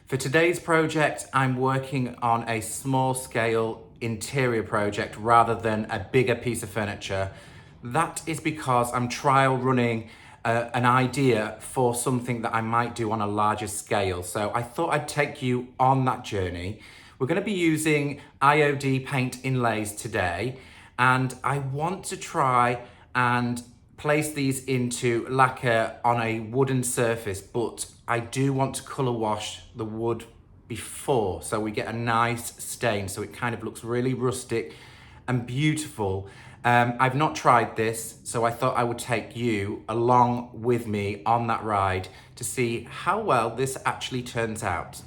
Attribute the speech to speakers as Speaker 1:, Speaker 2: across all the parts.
Speaker 1: For today's project, I'm working on a small scale interior project rather than a bigger piece of furniture. That is because I'm trial running an idea for something that I might do on a larger scale. So I thought I'd take you on that journey. We're going to be using IOD paint inlays today, and I want to try and place these into lacquer on a wooden surface, but I do want to colour wash the wood before so we get a nice stain so it kind of looks really rustic and beautiful. I've not tried this, so I thought I would take you along with me on that ride to see how well this actually turns out.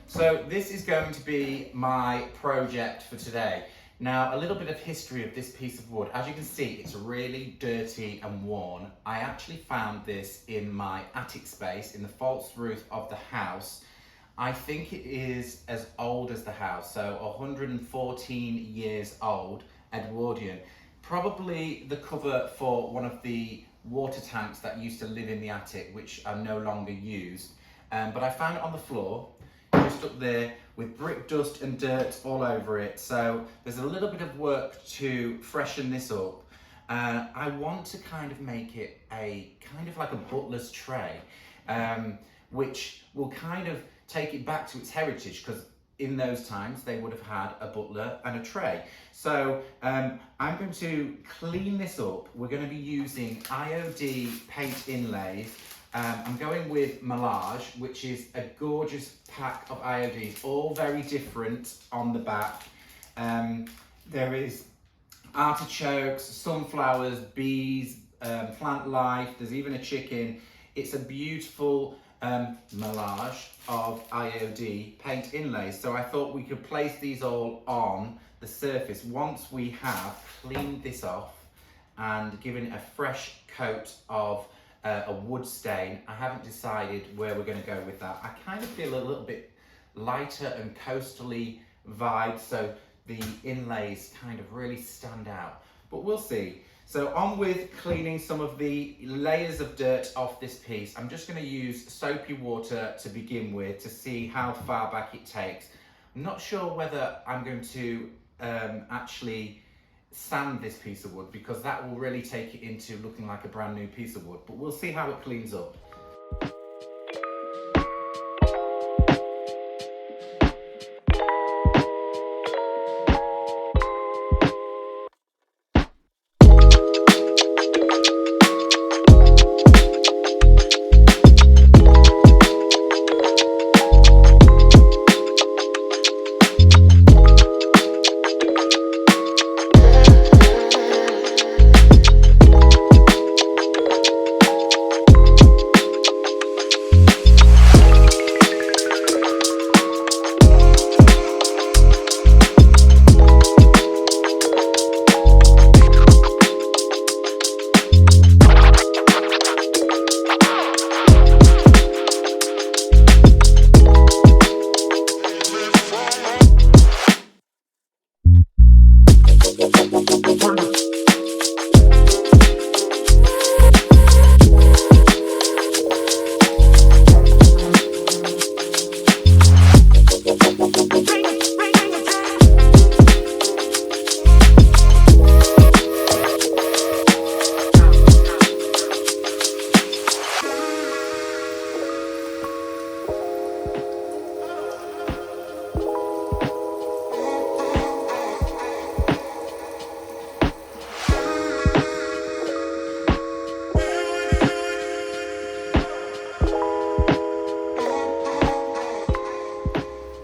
Speaker 1: So this is going to be my project for today. Now, a little bit of history of this piece of wood. As you can see, it's really dirty and worn. I actually found this in my attic space in the false roof of the house. I think it is as old as the house, so 114 years old, Edwardian. Probably the cover for one of the water tanks that used to live in the attic, which are no longer used. But I found it on the floor, just up there with brick dust and dirt all over it. So there's a little bit of work to freshen this up. I want to kind of make it a kind of like a butler's tray, which will kind of take it back to its heritage, because in those times they would have had a butler and a tray. So I'm going to clean this up. We're going to be using IOD paint inlays. I'm going with Melange, which is a gorgeous pack of IODs, all very different on the back. There is artichokes, sunflowers, bees, plant life, there's even a chicken. It's a beautiful melange of IOD paint inlays. So I thought we could place these all on the surface once we have cleaned this off and given it a fresh coat of a wood stain. I haven't decided where we're going to go with that. I kind of feel a little bit lighter and coastally vibe, so the inlays kind of really stand out, but we'll see. So on with cleaning some of the layers of dirt off this piece. I'm just going to use soapy water to begin with to see how far back it takes. I'm not sure whether I'm going to actually sand this piece of wood, because that will really take it into looking like a brand new piece of wood, but we'll see how it cleans up.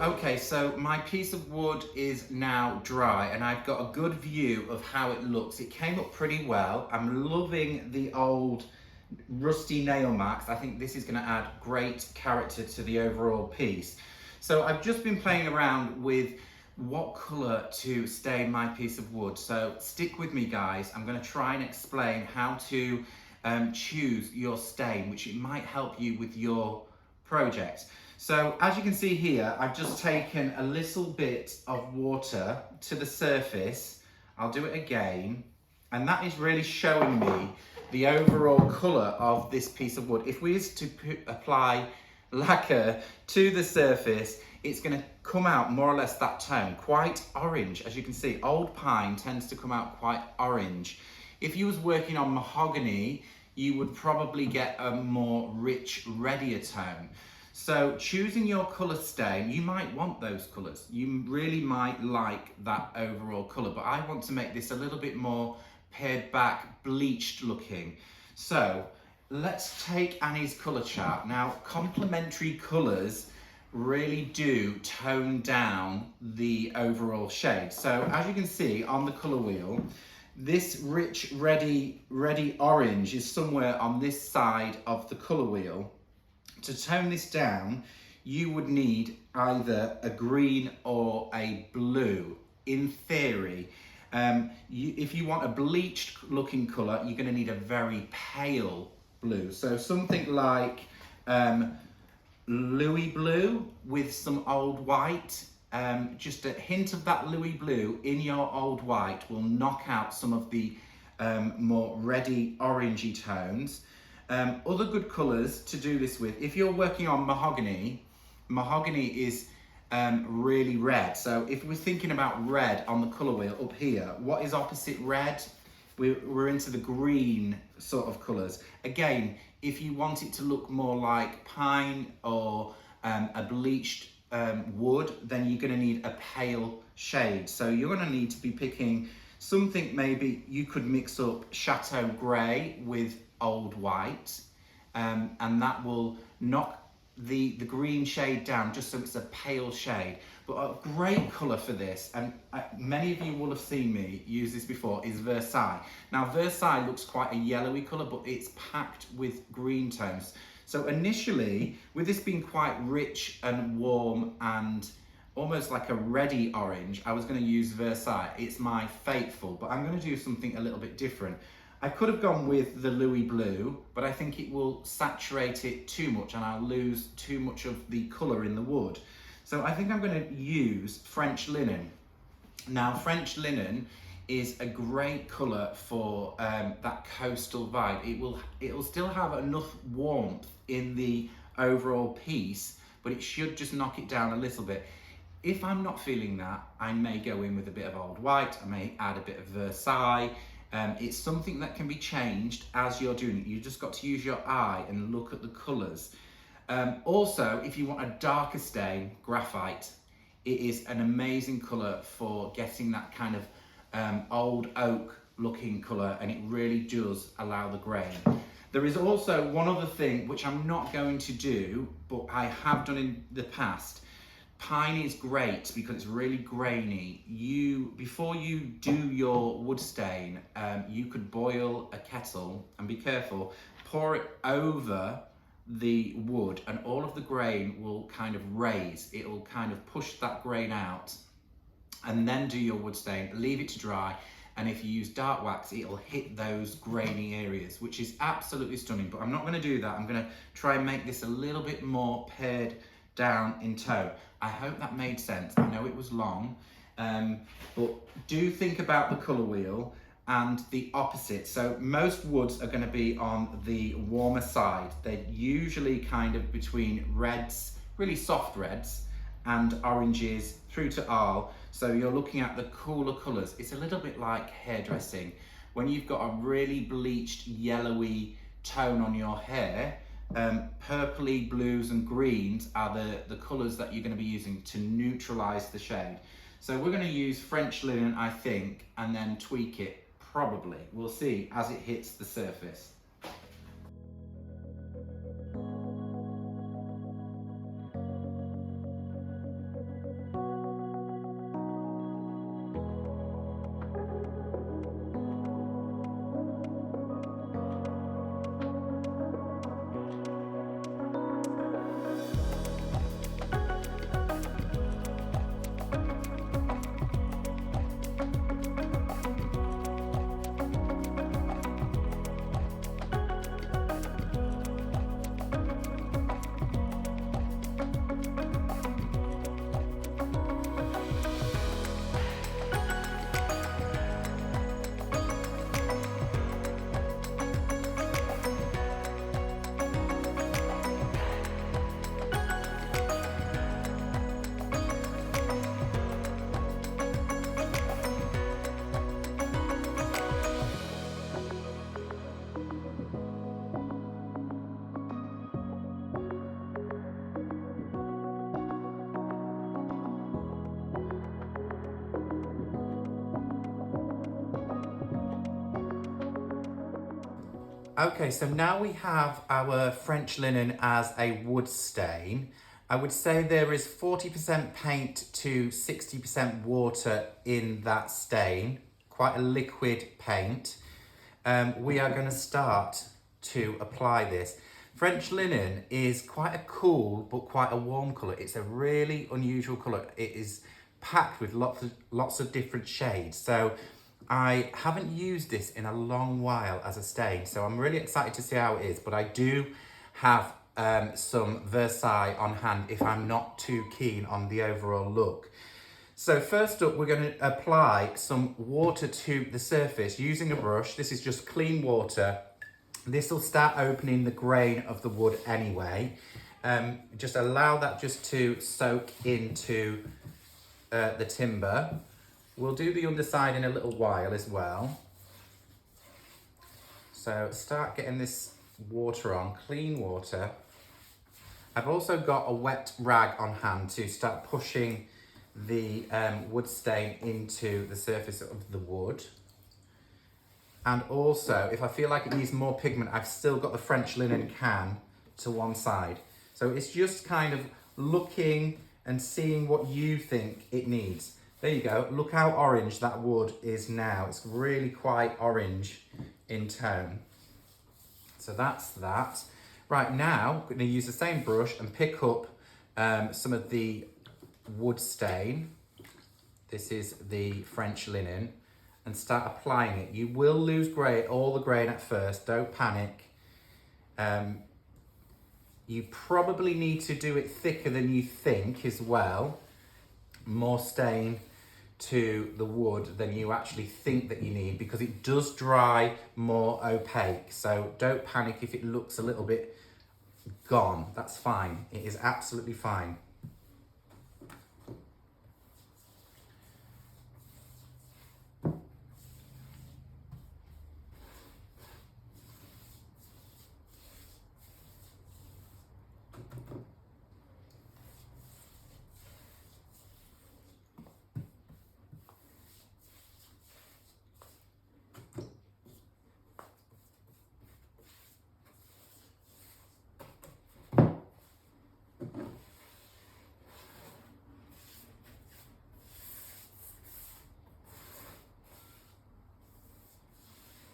Speaker 1: Okay, so my piece of wood is now dry and I've got a good view of how it looks. It came up pretty well. I'm loving the old rusty nail marks. I think this is going to add great character to the overall piece. So I've just been playing around with what colour to stain my piece of wood. So stick with me, guys. I'm going to try and explain how to choose your stain, which it might help you with your project. So as you can see here, I've just taken a little bit of water to the surface. I'll do it again. And that is really showing me the overall colour of this piece of wood. If we was to apply lacquer to the surface, it's going to come out more or less that tone, quite orange. As you can see, old pine tends to come out quite orange. If you was working on mahogany, you would probably get a more rich, reddier tone. So choosing your colour stain, you might want those colours. You really might like that overall colour, but I want to make this a little bit more pared back, bleached looking. So let's take Annie's colour chart. Now, complementary colours really do tone down the overall shade. So as you can see on the colour wheel, this rich, reddy orange is somewhere on this side of the colour wheel. To tone this down, you would need either a green or a blue, in theory. If you want a bleached looking colour, you're going to need a very pale blue. So something like Louis blue with some old white. Just a hint of that Louis blue in your old white will knock out some of the more reddy orangey tones. Other good colours to do this with, if you're working on mahogany, mahogany is really red. So if we're thinking about red on the colour wheel up here, what is opposite red? We're into the green sort of colours. Again, if you want it to look more like pine or a bleached wood, then you're going to need a pale shade. So you're going to need to be picking something, maybe you could mix up Chateau Grey with old white, and that will knock the green shade down just so it's a pale shade. But a great colour for this, and many of you will have seen me use this before, is Versailles. Now Versailles looks quite a yellowy colour, but it's packed with green tones. So initially, with this being quite rich and warm and almost like a reddy orange, I was going to use Versailles. It's my faithful, but I'm going to do something a little bit different. I could have gone with the Louis blue, but I think it will saturate it too much and I'll lose too much of the colour in the wood. So I think I'm going to use French linen. Now French linen is a great colour for that coastal vibe. It will still have enough warmth in the overall piece, but it should just knock it down a little bit. If I'm not feeling that, I may go in with a bit of old white, I may add a bit of Versailles. It's something that can be changed as you're doing it. You just got to use your eye and look at the colours. Also, if you want a darker stain, graphite. It is an amazing colour for getting that kind of old oak looking colour, and it really does allow the grain. There is also one other thing which I'm not going to do, but I have done in the past. Pine is great because it's really grainy. Before you do your wood stain, you could boil a kettle, and be careful, pour it over the wood and all of the grain will kind of raise. It will kind of push that grain out, and then do your wood stain, leave it to dry, and if you use dark wax, it'll hit those grainy areas, which is absolutely stunning. But I'm not going to do that. I'm going to try and make this a little bit more pared down in tone. I hope that made sense. I know it was long, but do think about the colour wheel and the opposite. So most woods are going to be on the warmer side. They're usually kind of between reds, really soft reds, and oranges through to Arl. So you're looking at the cooler colours. It's a little bit like hairdressing. When you've got a really bleached yellowy tone on your hair, purpley blues and greens are the colours that you're going to be using to neutralise the shade. So we're going to use French linen, I think, and then tweak it, probably. We'll see as it hits the surface. Okay, so now we have our French linen as a wood stain. I would say there is 40% paint to 60% water in that stain, quite a liquid paint. We are going to start to apply this. French linen is quite a cool but quite a warm colour. It's a really unusual colour. It is packed with lots of different shades. So I haven't used this in a long while as a stain, so I'm really excited to see how it is, but I do have some Versailles on hand if I'm not too keen on the overall look. So first up, we're going to apply some water to the surface using a brush. This is just clean water. This will start opening the grain of the wood anyway. Just allow that just to soak into the timber. We'll do the underside in a little while as well. So start getting this water on, clean water. I've also got a wet rag on hand to start pushing the wood stain into the surface of the wood. And also, if I feel like it needs more pigment, I've still got the French linen can to one side. So it's just kind of looking and seeing what you think it needs. There you go, look how orange that wood is now. It's really quite orange in tone. So that's that. Right, now, I'm gonna use the same brush and pick up some of the wood stain. This is the French linen, and start applying it. You will lose all the grain at first, don't panic. You probably need to do it thicker than you think as well. More stain to the wood than you actually think that you need, because it does dry more opaque. So don't panic if it looks a little bit gone. That's fine. It is absolutely fine.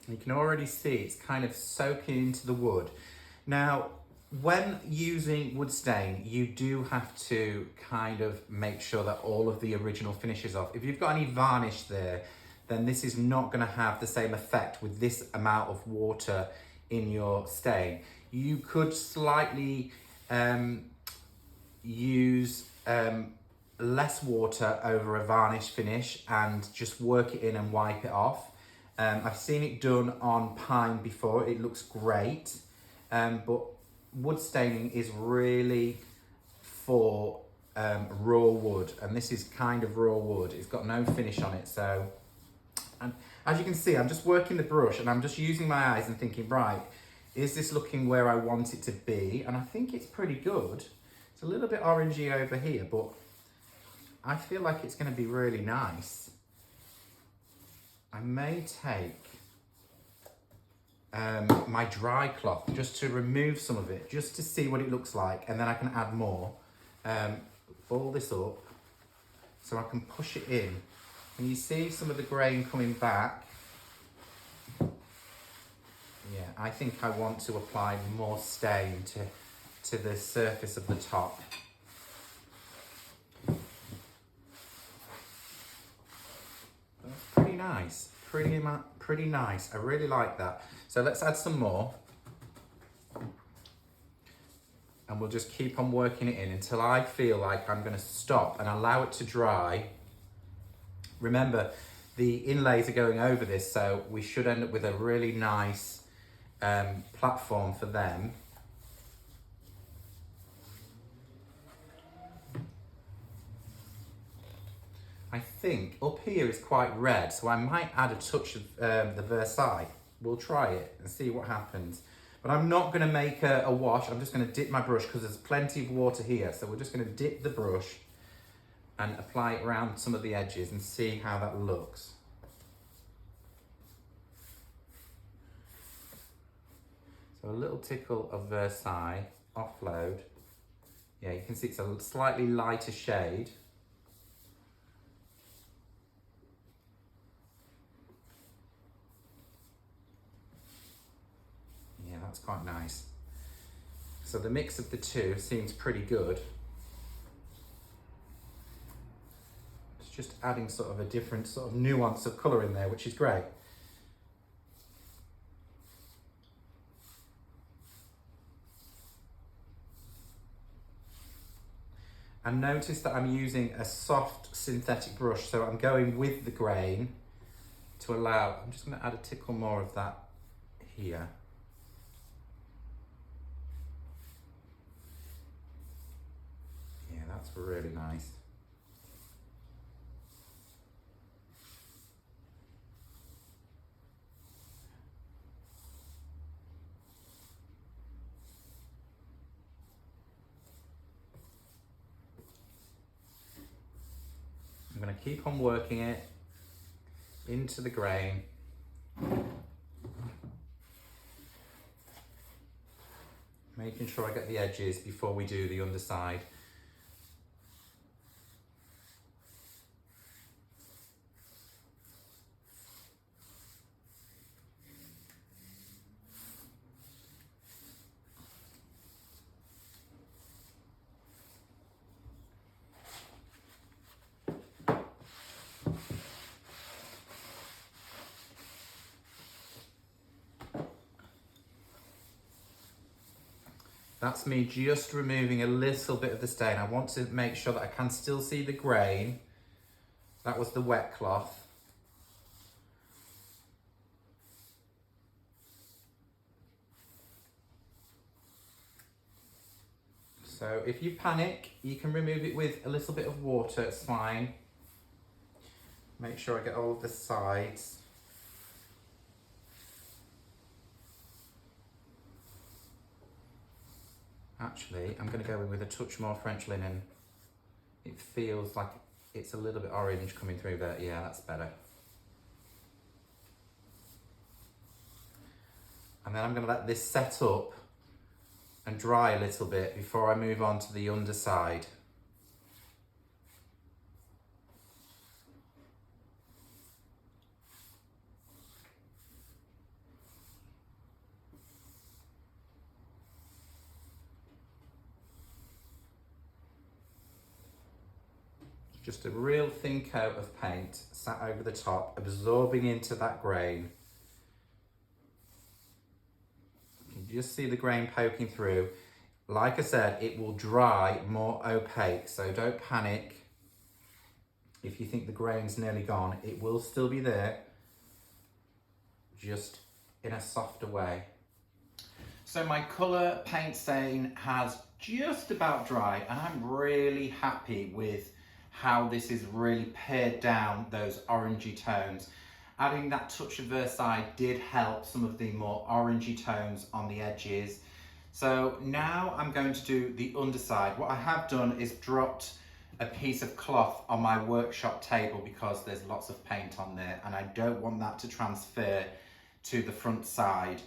Speaker 1: You can already see it's kind of soaking into the wood. Now, when using wood stain, you do have to kind of make sure that all of the original finish is off. If you've got any varnish there, then this is not going to have the same effect with this amount of water in your stain. You could slightly use less water over a varnish finish and just work it in and wipe it off. I've seen it done on pine before. It looks great, but wood staining is really for raw wood, and this is kind of raw wood. It's got no finish on it. So, and as you can see, I'm just working the brush and I'm just using my eyes and thinking, right, is this looking where I want it to be? And I think it's pretty good. It's a little bit orangey over here, but I feel like it's going to be really nice. I may take my dry cloth just to remove some of it, just to see what it looks like, and then I can add more. Ball this up so I can push it in. And you see some of the grain coming back. Yeah, I think I want to apply more stain to the surface of the top. Pretty nice, pretty nice. I really like that. So let's add some more. And we'll just keep on working it in until I feel like I'm going to stop and allow it to dry. Remember, the inlays are going over this, so we should end up with a really nice platform for them. I think up here is quite red, so I might add a touch of the Versailles. We'll try it and see what happens. But I'm not going to make a wash. I'm just going to dip my brush because there's plenty of water here. So we're just going to dip the brush and apply it around some of the edges and see how that looks. So a little tickle of Versailles, offload. Yeah, you can see it's a slightly lighter shade. Yeah, that's quite nice. So the mix of the two seems pretty good. It's just adding sort of a different sort of nuance of colour in there, which is great. And notice that I'm using a soft synthetic brush, so I'm going with the grain to allow, I'm just going to add a tickle more of that here. Yeah, that's really nice. I'm going to keep on working it into the grain. Making sure I get the edges before we do the underside. That's me just removing a little bit of the stain. I want to make sure that I can still see the grain. That was the wet cloth. So if you panic, you can remove it with a little bit of water, it's fine. Make sure I get all of the sides. Actually, I'm going to go with a touch more French linen. It feels like it's a little bit orange coming through there. Yeah, that's better. And then I'm going to let this set up and dry a little bit before I move on to the underside. Just a real thin coat of paint sat over the top, absorbing into that grain. You can just see the grain poking through. Like I said, it will dry more opaque, so don't panic. If you think the grain's nearly gone, it will still be there, just in a softer way. So my colour paint stain has just about dried, and I'm really happy with how this is really pared down those orangey tones. Adding that touch of Versailles did help some of the more orangey tones on the edges. So now I'm going to do the underside. What I have done is dropped a piece of cloth on my workshop table because there's lots of paint on there and I don't want that to transfer to the front side.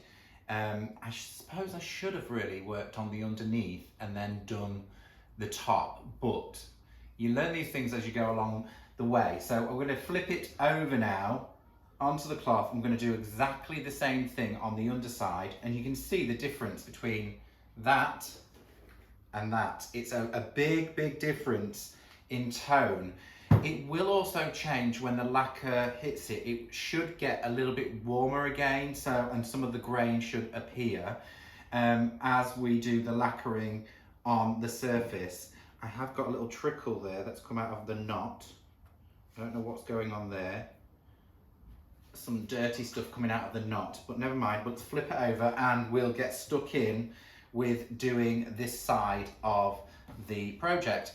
Speaker 1: I suppose I should have really worked on the underneath and then done the top, but you learn these things as you go along the way. So I'm going to flip it over now onto the cloth. I'm going to do exactly the same thing on the underside, and you can see the difference between that and that. It's a big, big difference in tone. It will also change when the lacquer hits it. It should get a little bit warmer again, so and some of the grain should appear as we do the lacquering on the surface. I have got a little trickle there that's come out of the knot. I don't know what's going on there. Some dirty stuff coming out of the knot, but never mind. Let's flip it over and we'll get stuck in with doing this side of the project.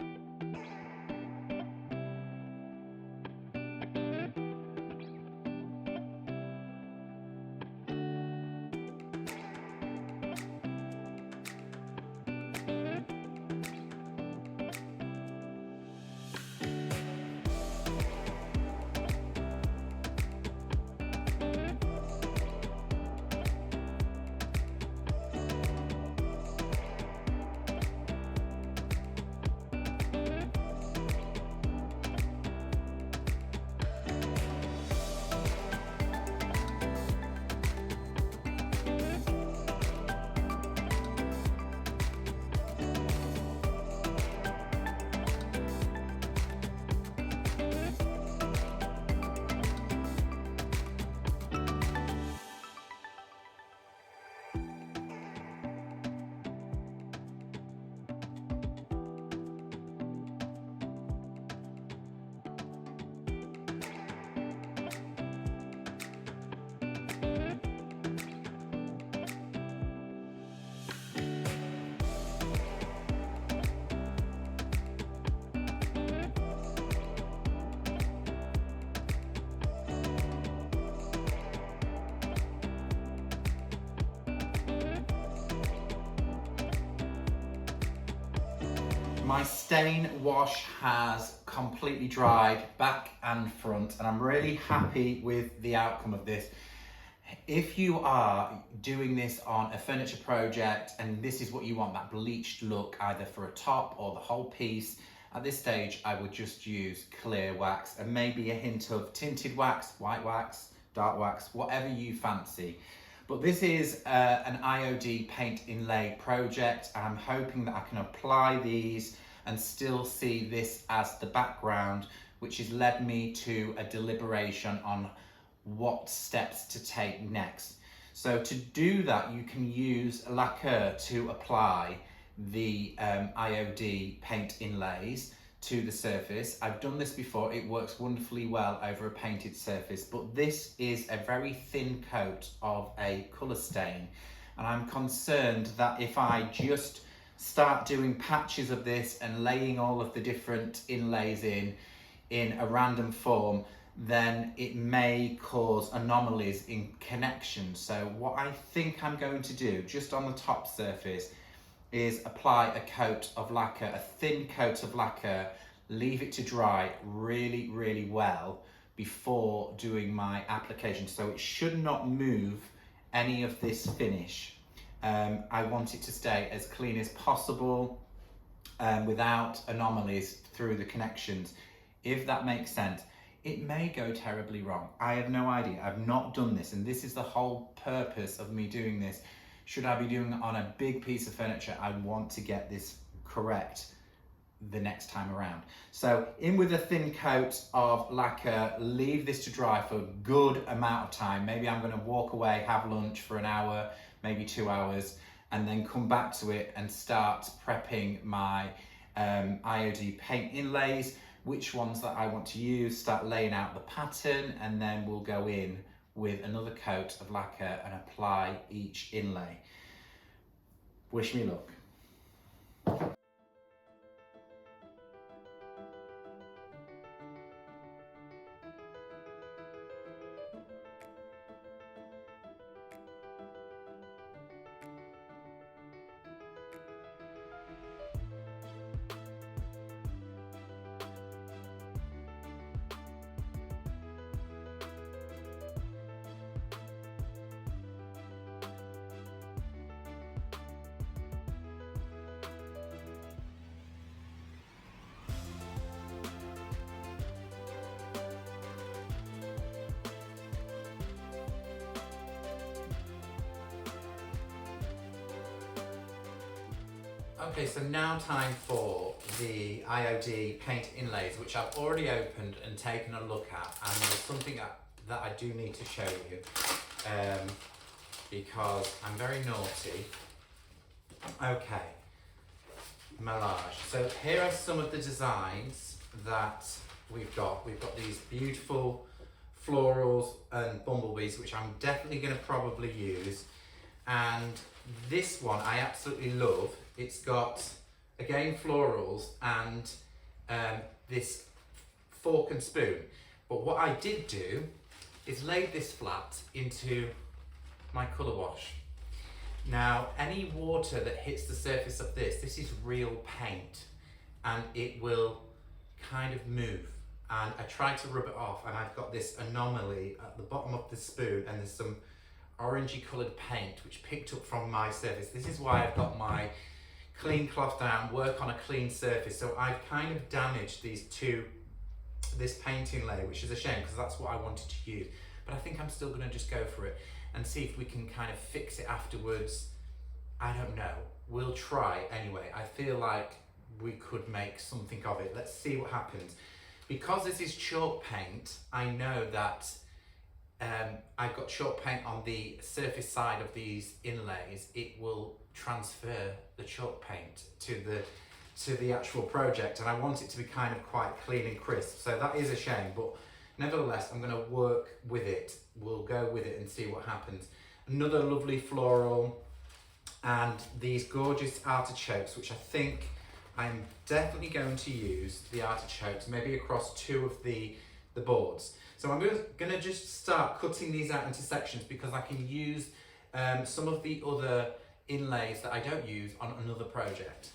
Speaker 1: my stain wash has completely dried back and front, and I'm really happy with the outcome of this. If you are doing this on a furniture project and this is what you want, that bleached look either for a top or the whole piece, at this stage I would just use clear wax and maybe a hint of tinted wax, white wax, dark wax, whatever you fancy. But this is an IOD paint inlay project, and I'm hoping that I can apply these and still see this as the background, which has led me to a deliberation on what steps to take next. So to do that, you can use Lacquer to apply the IOD paint inlays to the surface. I've done this before, it works wonderfully well over a painted surface, but this is a very thin coat of a colour stain, and I'm concerned that if I just start doing patches of this and laying all of the different inlays in a random form, then it may cause anomalies in connection. So what I think I'm going to do just on the top surface is apply a coat of lacquer, a thin coat of lacquer, leave it to dry really, really well before doing my application. So it should not move any of this finish. I want it to stay as clean as possible without anomalies through the connections. If that makes sense. It may go terribly wrong. I have no idea. I've not done this, and this is the whole purpose of me doing this. Should I be doing it on a big piece of furniture, I want to get this correct the next time around. So in with a thin coat of lacquer, leave this to dry for a good amount of time. Maybe I'm going to walk away, have lunch for an hour, maybe 2 hours, and then come back to it and start prepping my IOD paint inlays, which ones that I want to use, start laying out the pattern, and then we'll go in with another coat of lacquer and apply each inlay. Wish me luck. Okay, so now time for the IOD paint inlays, which I've already opened and taken a look at, and there's something that I do need to show you because I'm very naughty. Okay, Melage. So here are some of the designs that we've got. We've got these beautiful florals and bumblebees, which I'm definitely going to probably use, and this one I absolutely love. It's got, again, florals and this fork and spoon. But what I did do is laid this flat into my colour wash. Now, any water that hits the surface of this is real paint, and it will kind of move. And I tried to rub it off, and I've got this anomaly at the bottom of the spoon, and there's some orangey coloured paint which picked up from my surface. This is why I've got my clean cloth down, work on a clean surface. So I've kind of damaged this paint inlay, which is a shame because that's what I wanted to use. But I think I'm still going to just go for it and see if we can kind of fix it afterwards. I don't know. We'll try anyway. I feel like we could make something of it. Let's see what happens. Because this is chalk paint, I know that I've got chalk paint on the surface side of these inlays. It will transfer the chalk paint to the actual project, and I want it to be kind of quite clean and crisp. So that is a shame, but nevertheless, I'm going to work with it. We'll go with it and see what happens. Another lovely floral, and these gorgeous artichokes, which I think I'm definitely going to use the artichokes, maybe across two of the boards. So I'm going to just start cutting these out into sections because I can use some of the other inlays that I don't use on another project.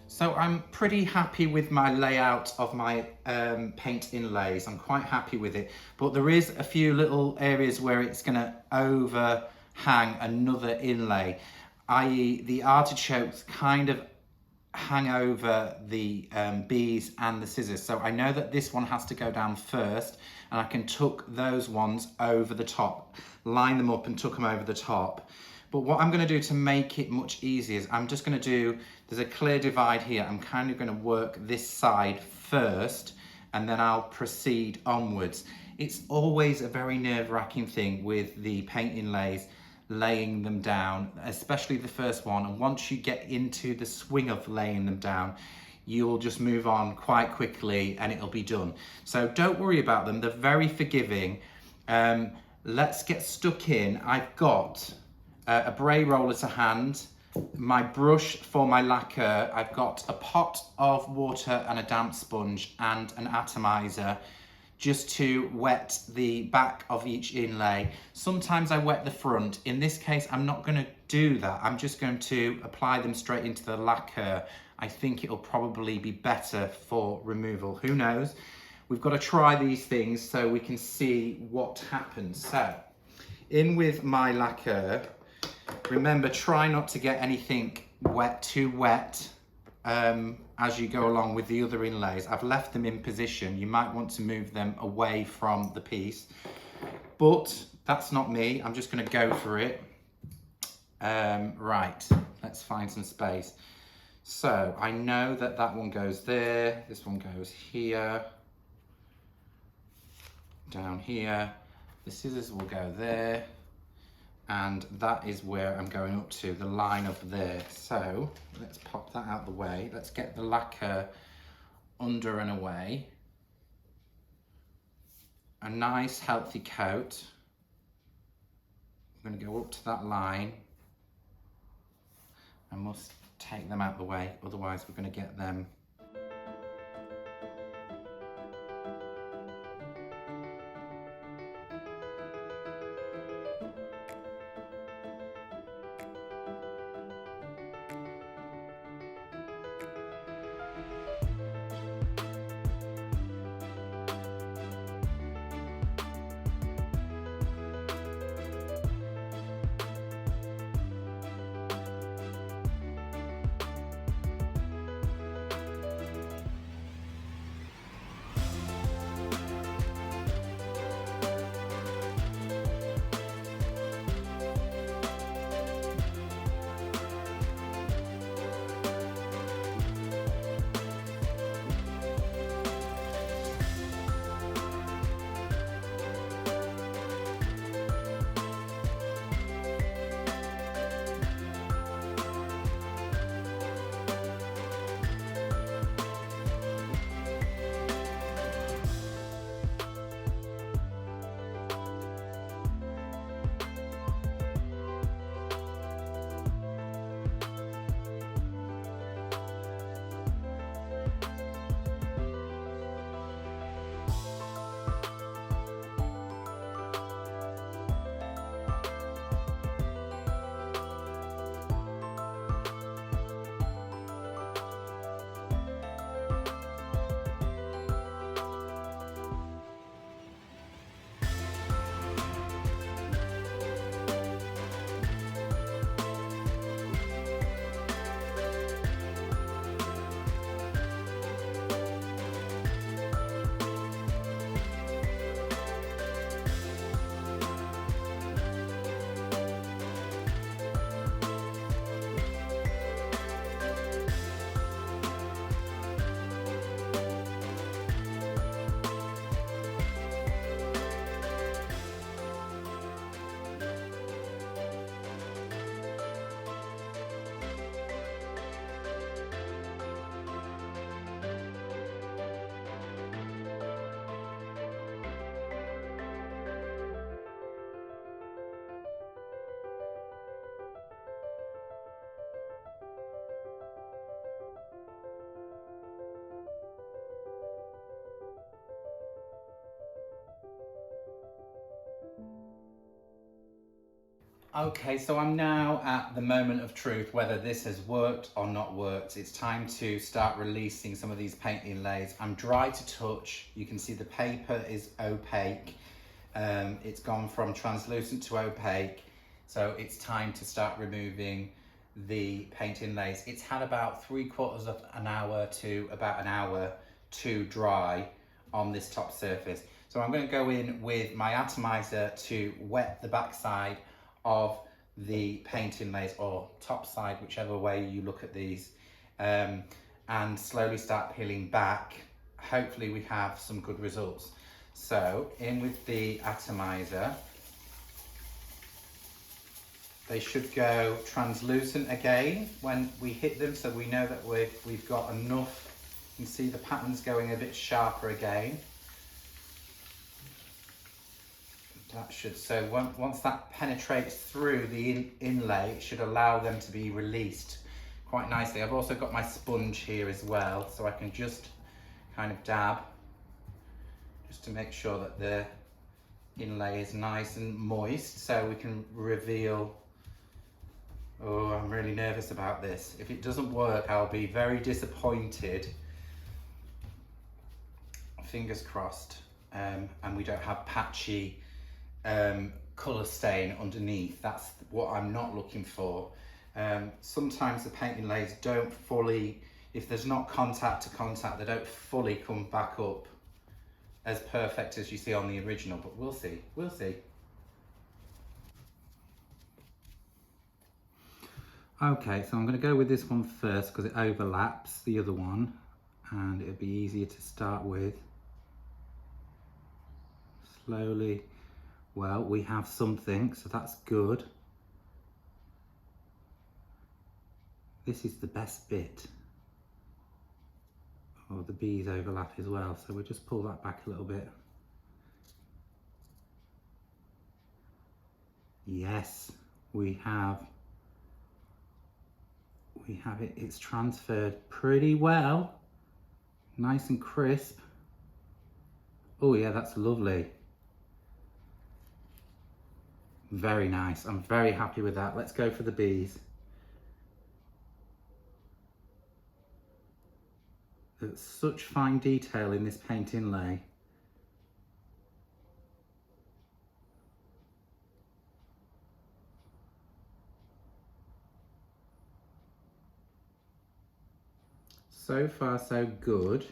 Speaker 1: So I'm pretty happy with my layout of my paint inlays. I'm quite happy with it, but there is a few little areas where it's going to overhang another inlay, i.e. the artichokes kind of hang over the bees and the scissors. So I know that this one has to go down first, and I can tuck those ones over the top, line them up and tuck them over the top. But what I'm going to do to make it much easier is I'm just going to do, there's a clear divide here. I'm kind of going to work this side first, and then I'll proceed onwards. It's always a very nerve-wracking thing with the paint inlays, laying them down, especially the first one. And once you get into the swing of laying them down, you'll just move on quite quickly and it'll be done. So don't worry about them. They're very forgiving. Let's get stuck in. I've got a bray roller to hand, my brush for my lacquer. I've got a pot of water and a damp sponge and an atomizer just to wet the back of each inlay. Sometimes I wet the front. In this case, I'm not going to do that. I'm just going to apply them straight into the lacquer. I think it'll probably be better for removal. Who knows? We've got to try these things so we can see what happens. So, in with my lacquer. Remember, try not to get anything too wet as you go along with the other inlays. I've left them in position. You might want to move them away from the piece, but that's not me. I'm just going to go for it. Right, let's find some space. So I know that that one goes there, this one goes here, down here, the scissors will go there, and that is where I'm going up to, the line up there. So let's pop that out the way. Let's get the lacquer under and away. A nice healthy coat. I'm going to go up to that line. I must take them out the way, otherwise we're going to get them Okay, so I'm now at the moment of truth, whether this has worked or not worked. It's time to start releasing some of these paint inlays. I'm dry to touch. You can see the paper is opaque. It's gone from translucent to opaque. So it's time to start removing the paint inlays. It's had about 3/4 of an hour to about an hour to dry on this top surface. So I'm going to go in with my atomizer to wet the backside of the paint inlays, or top side, whichever way you look at these, and slowly start peeling back. Hopefully we have some good results. So in with the atomizer. They should go translucent again when we hit them, so we know that we've got enough. You can see the patterns going a bit sharper again. That should, so once that penetrates through the inlay, it should allow them to be released quite nicely. I've also got my sponge here as well, so I can just kind of dab, just to make sure that the inlay is nice and moist, so we can reveal. Oh, I'm really nervous about this. If it doesn't work, I'll be very disappointed. Fingers crossed. And we don't have patchy colour stain underneath. That's what I'm not looking for. Sometimes the paint inlays don't fully, if there's not contact to contact, they don't fully come back up as perfect as you see on the original, but we'll see, we'll see. Okay, so I'm going to go with this one first because it overlaps the other one and it'll be easier to start with. Slowly. Well, we have something, so that's good. This is the best bit. Oh, the bees overlap as well, so we'll just pull that back a little bit. Yes, we have it. It's transferred pretty well. Nice and crisp. Oh yeah, that's lovely. Very nice. I'm very happy with that. Let's go for the bees. There's such fine detail in this paint inlay. So far so good.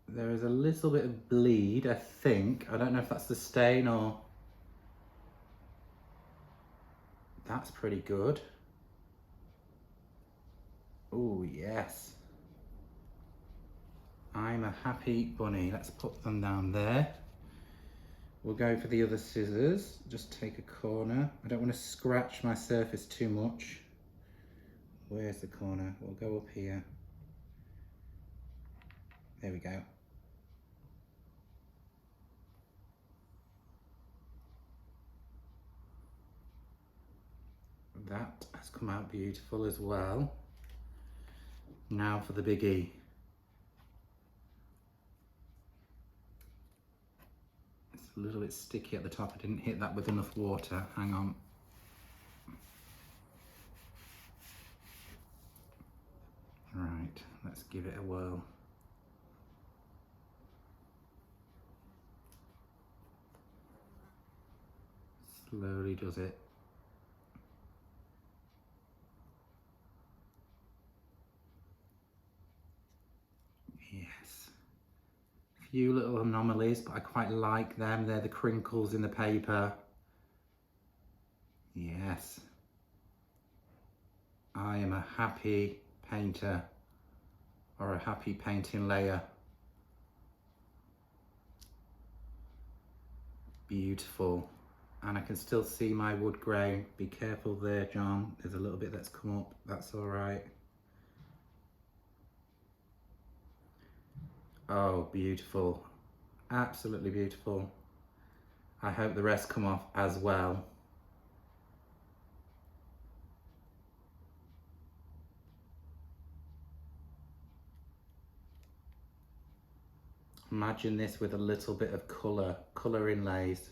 Speaker 1: There is a little bit of bleed, I think. I don't know if that's the stain or... That's pretty good. Oh yes. I'm a happy bunny. Let's put them down there. We'll go for the other scissors. Just take a corner. I don't want to scratch my surface too much. Where's the corner? We'll go up here. There we go. That has come out beautiful as well. Now for the biggie. It's a little bit sticky at the top. I didn't hit that with enough water. Hang on. Right, let's give it a whirl. Slowly does it. Yes. A few little anomalies, but I quite like them. They're the crinkles in the paper. Yes. I am a happy painter, or a happy painting layer. Beautiful. And I can still see my wood grain. Be careful there, John. There's a little bit that's come up. That's all right. Oh, beautiful. Absolutely beautiful. I hope the rest come off as well. Imagine this with a little bit of colour inlays.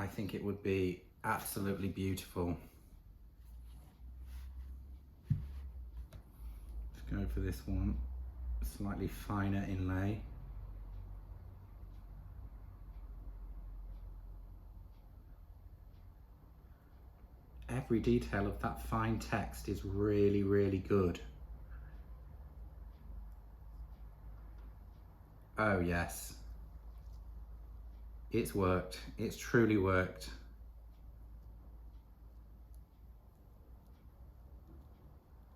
Speaker 1: I think it would be absolutely beautiful. Let's go for this one, slightly finer inlay. Every detail of that fine text is really, really good. Oh yes, it's worked. It's truly worked.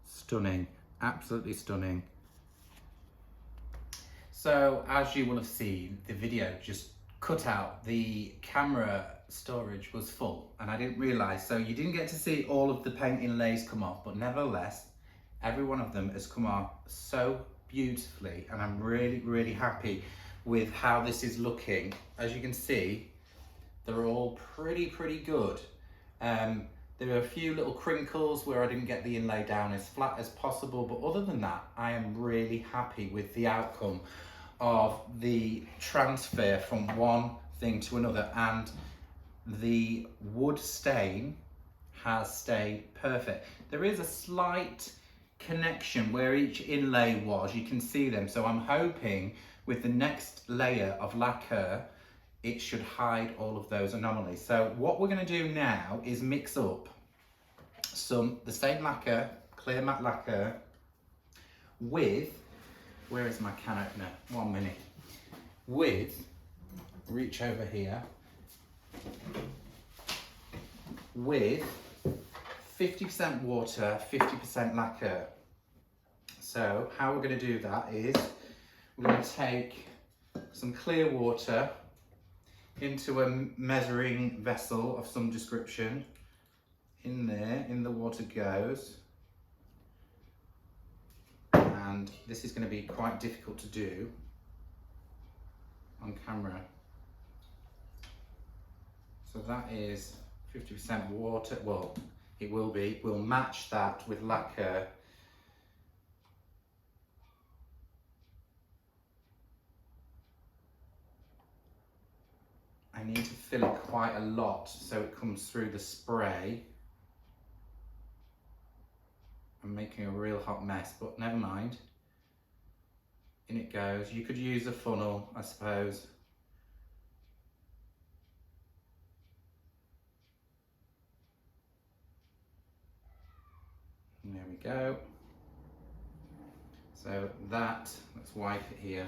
Speaker 1: Stunning, absolutely stunning. So as you will have seen, the video just cut out. The camera storage was full and I didn't realise, so you didn't get to see all of the paint inlays come off, but nevertheless, every one of them has come off so beautifully and I'm really, really happy with how this is looking. As you can see, they're all pretty good. There are a few little crinkles where I didn't get the inlay down as flat as possible, but other than that, I am really happy with the outcome of the transfer from one thing to another, and the wood stain has stayed perfect. There is a slight connection where each inlay was, you can see them, so I'm hoping with the next layer of lacquer it should hide all of those anomalies. So what we're going to do now is mix up the same lacquer, clear matte lacquer, with, where is my can opener? 1 minute. With, reach over here, with 50% water, 50% lacquer. So how we're going to do that is we're going to take some clear water into a measuring vessel of some description. In there, in the water goes. And this is going to be quite difficult to do on camera. So that is 50% water. Well, it will be. We'll match that with lacquer. I need to fill it quite a lot so it comes through the spray. I'm making a real hot mess, but never mind. In it goes. You could use a funnel, I suppose. And there we go. So that, let's wipe it here,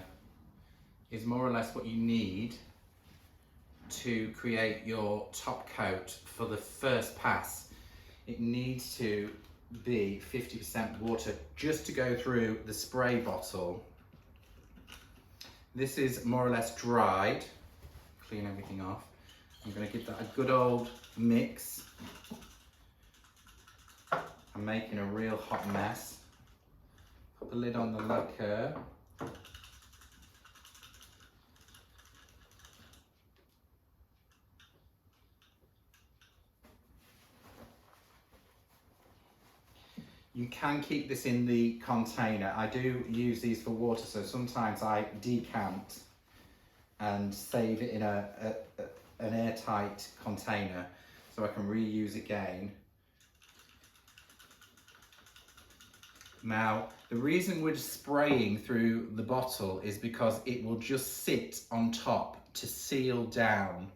Speaker 1: is more or less what you need to create your top coat for the first pass. It needs to be 50% water just to go through the spray bottle. This is more or less dried. Clean everything off. I'm going to give that a good old mix. I'm making a real hot mess. Put the lid on the lacquer. You can keep this in the container. I do use these for water, so sometimes I decant and save it in an airtight container so I can reuse again. Now, the reason we're spraying through the bottle is because it will just sit on top to seal down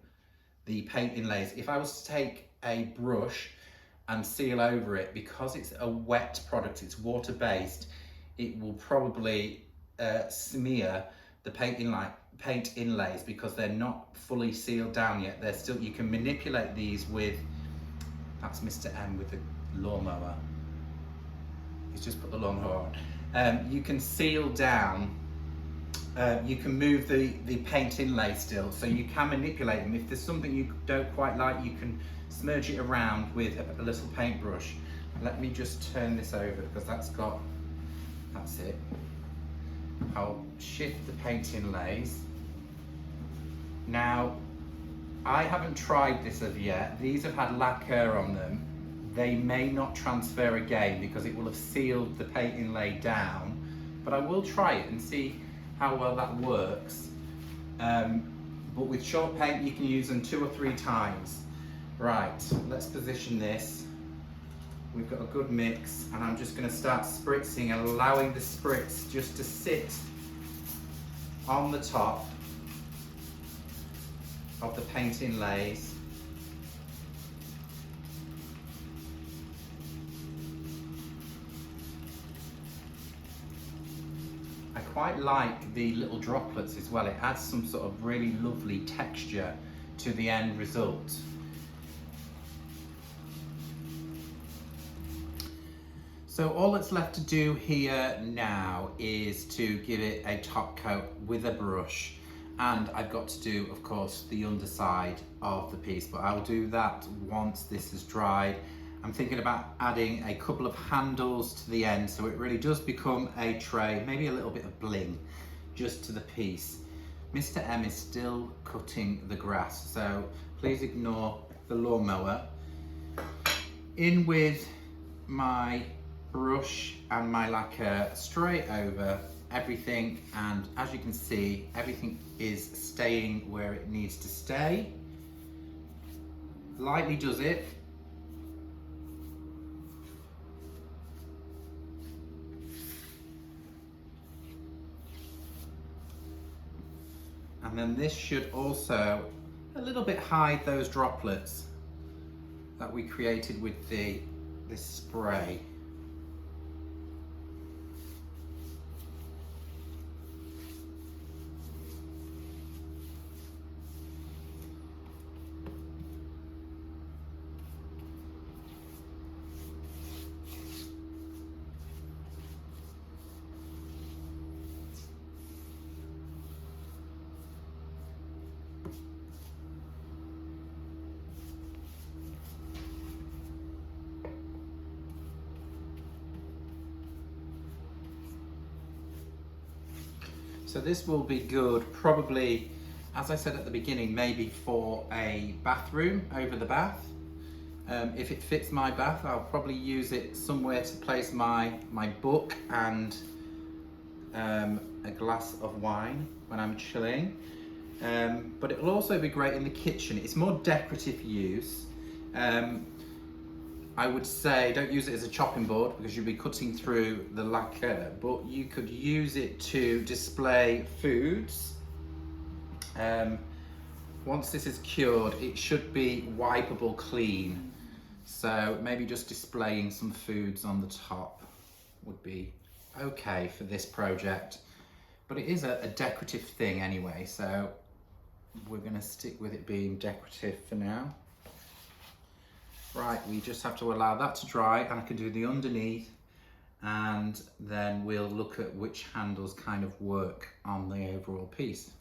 Speaker 1: the paint inlays. If I was to take a brush and seal over it, because it's a wet product, it's water-based, it will probably smear the paint inlays because they're not fully sealed down yet. They're still, you can manipulate these with, that's Mr. M with the lawnmower. He's just put the lawnmower on. You can seal down, you can move the paint inlay still, so you can manipulate them. If there's something you don't quite like, you can smudge it around with a little paintbrush. Let me just turn this over because that's it. I'll shift the paint inlays. Now, I haven't tried this as of yet. These have had lacquer on them. They may not transfer again because it will have sealed the paint inlay down, but I will try it and see how well that works. but with short paint you can use them 2 or 3 times. Right, let's position this. We've got a good mix, and I'm just going to start spritzing and allowing the spritz just to sit on the top of the paint inlays. I quite like the little droplets as well. It adds some sort of really lovely texture to the end result. So all that's left to do here now is to give it a top coat with a brush, and I've got to do, of course, the underside of the piece, but I'll do that once this is dried. I'm thinking about adding a couple of handles to the end so it really does become a tray, maybe a little bit of bling just to the piece. Mr. M is still cutting the grass, so please ignore the lawnmower. In with my brush and my lacquer straight over everything, and as you can see, everything is staying where it needs to stay. Lightly does it. And then this should also a little bit hide those droplets that we created with this spray. So this will be good, probably, as I said at the beginning, maybe for a bathroom over the bath. If it fits my bath, I'll probably use it somewhere to place my book and a glass of wine when I'm chilling. But it will also be great in the kitchen. It's more decorative use. I would say don't use it as a chopping board because you'll be cutting through the lacquer, but you could use it to display foods. Once this is cured, it should be wipeable clean. So maybe just displaying some foods on the top would be okay for this project. But it is a decorative thing anyway, so we're gonna stick with it being decorative for now. Right, we just have to allow that to dry, and I can do the underneath, and then we'll look at which handles kind of work on the overall piece.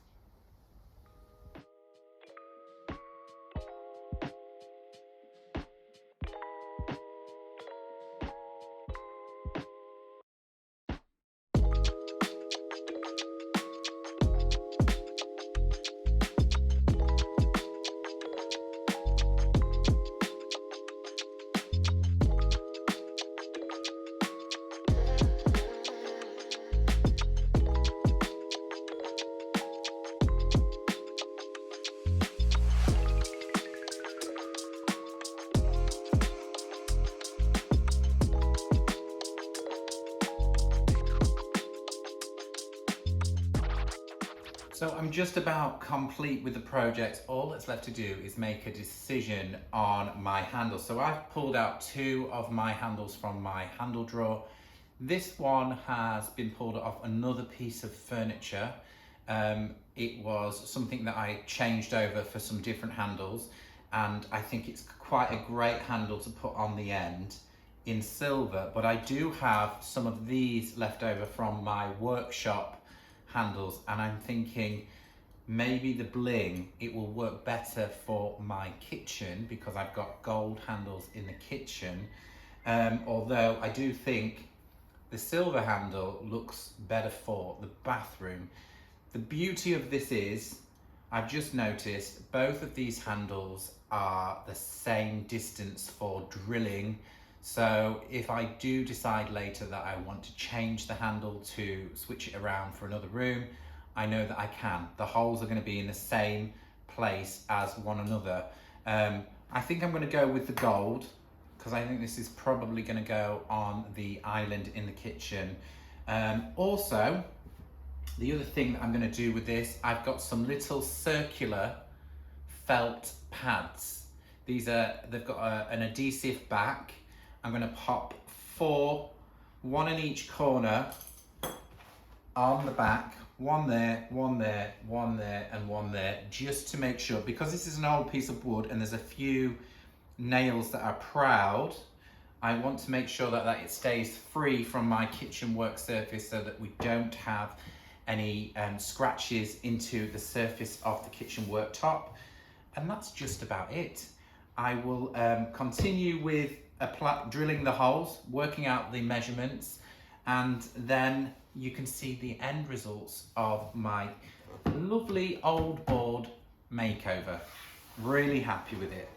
Speaker 1: So I'm just about complete with the project. All that's left to do is make a decision on my handles. So I've pulled out 2 of my handles from my handle drawer. This one has been pulled off another piece of furniture. It was something that I changed over for some different handles, and I think it's quite a great handle to put on the end in silver. But I do have some of these left over from my workshop handles, and I'm thinking maybe the bling, it will work better for my kitchen because I've got gold handles in the kitchen, although I do think the silver handle looks better for the bathroom. The beauty of this is I've just noticed both of these handles are the same distance for drilling. So if I do decide later that I want to change the handle to switch it around for another room, I know that I can. The holes are going to be in the same place as one another. I think I'm going to go with the gold because I think this is probably going to go on the island in the kitchen. Also, the other thing that I'm going to do with this, I've got some little circular felt pads. They've got an adhesive back. I'm going to pop 4, one in each corner on the back, one there, one there, one there, and one there, just to make sure, because this is an old piece of wood and there's a few nails that are proud, I want to make sure that it stays free from my kitchen work surface so that we don't have any scratches into the surface of the kitchen worktop. And that's just about it. I will continue with drilling the holes, working out the measurements, and then you can see the end results of my lovely old board makeover. Really happy with it.